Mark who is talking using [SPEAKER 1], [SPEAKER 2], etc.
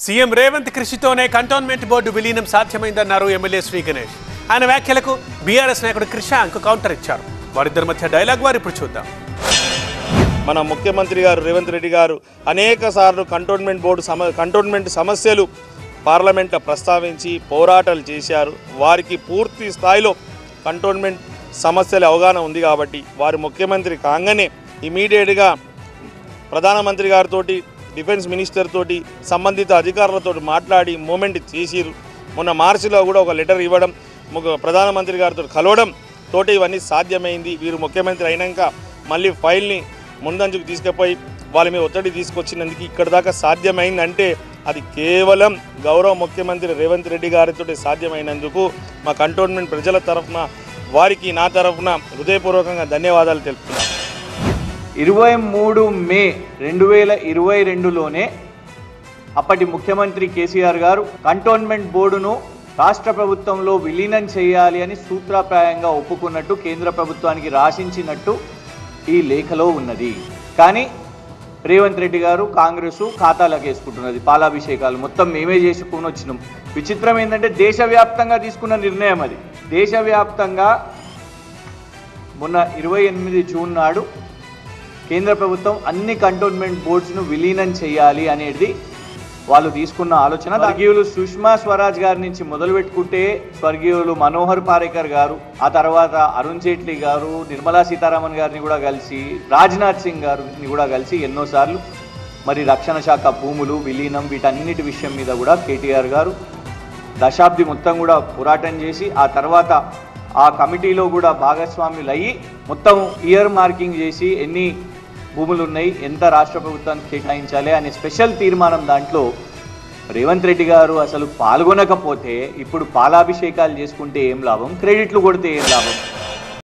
[SPEAKER 1] CM Revanth కృషితోనే cantonment board విలీనం సాధ్యమైందన్నారు MLA Shri Ganesh. ఆయన వ్యాఖ్యలకు బీఆర్ఎస్ నాయకుడు క్రిషాంక్ కౌంటర్ ఇచ్చారు. వారిద్దరి మధ్య డైలాగ్ వారు ఇప్పుడు చూద్దాం.
[SPEAKER 2] మన ముఖ్యమంత్రి గారు రేవంత్ రెడ్డి గారు అనేక సార్లు కంటోన్మెంట్ సమస్యలు పార్లమెంట్లో ప్రస్తావించి పోరాటాలు చేశారు. వారికి పూర్తి స్థాయిలో కంటోన్మెంట్ సమస్యల అవగాహన ఉంది కాబట్టి వారు ముఖ్యమంత్రి కాగానే ఇమీడియట్గా ప్రధానమంత్రి గారితో, డిఫెన్స్ మినిస్టర్ తోటి, సంబంధిత అధికారులతో మాట్లాడి మూమెంట్ చేసిరు. మొన్న మార్చిలో కూడా ఒక లెటర్ ఇవ్వడం, ప్రధానమంత్రి గారితో కలవడం తోటి ఇవన్నీ సాధ్యమైంది. వీరు ముఖ్యమంత్రి అయినాక మళ్ళీ ఫైల్ని ముందంజుకు తీసుకుపోయి వాళ్ళ మీద ఒత్తిడి తీసుకొచ్చినందుకు ఇక్కడ దాకా సాధ్యమైందంటే అది కేవలం గౌరవ ముఖ్యమంత్రి రేవంత్ రెడ్డి గారితో సాధ్యమైనందుకు మా కంటోన్మెంట్ ప్రజల తరఫున వారికి నా తరఫున హృదయపూర్వకంగా ధన్యవాదాలు తెలుపుతున్నాను.
[SPEAKER 3] 23 మే 2022లోనే అప్పటి ముఖ్యమంత్రి కేసీఆర్ గారు కంటోన్మెంట్ బోర్డును రాష్ట్ర ప్రభుత్వంలో విలీనం చేయాలి అని సూత్రప్రాయంగా ఒప్పుకున్నట్టు కేంద్ర ప్రభుత్వానికి రాసించినట్టు ఈ లేఖలో ఉన్నది. కానీ రేవంత్ రెడ్డి గారు కాంగ్రెస్ ఖాతాలోకి వేసుకుంటున్నది. పాలాభిషేకాలు మొత్తం మేమే చేసుకుని వచ్చినాం. విచిత్రం ఏంటంటే దేశవ్యాప్తంగా తీసుకున్న నిర్ణయం అది. దేశవ్యాప్తంగా మొన్న 28 జూన్ నాడు కేంద్ర ప్రభుత్వం అన్ని కంటోన్మెంట్ బోర్డ్స్ను విలీనం చేయాలి అనేది వాళ్ళు తీసుకున్న ఆలోచన. స్వర్గీయులు సుష్మా స్వరాజ్ గారి నుంచి మొదలు పెట్టుకుంటే స్వర్గీయులు మనోహర్ పారేకర్ గారు, ఆ తర్వాత అరుణ్ జైట్లీ గారు, నిర్మలా సీతారామన్ గారిని కూడా కలిసి, రాజ్నాథ్ సింగ్ గారిని కూడా కలిసి ఎన్నోసార్లు మరి రక్షణ శాఖ భూములు విలీనం వీటన్నిటి విషయం మీద కూడా కేటీఆర్ గారు దశాబ్ది మొత్తం కూడా పోరాటం చేసి ఆ తర్వాత ఆ కమిటీలో కూడా భాగస్వాములు అయ్యి మొత్తం ఇయర్ మార్కింగ్ చేసి ఎన్ని భూములు ఉన్నాయి, ఎంత రాష్ట్ర ప్రభుత్వానికి కేటాయించాలి అనే స్పెషల్ తీర్మానం దాంట్లో రేవంత్ రెడ్డి గారు అసలు పాల్గొనకపోతే ఇప్పుడు పాలాభిషేకాలు చేసుకుంటే ఏం లాభం, క్రెడిట్లు కొడితే ఏం లాభం?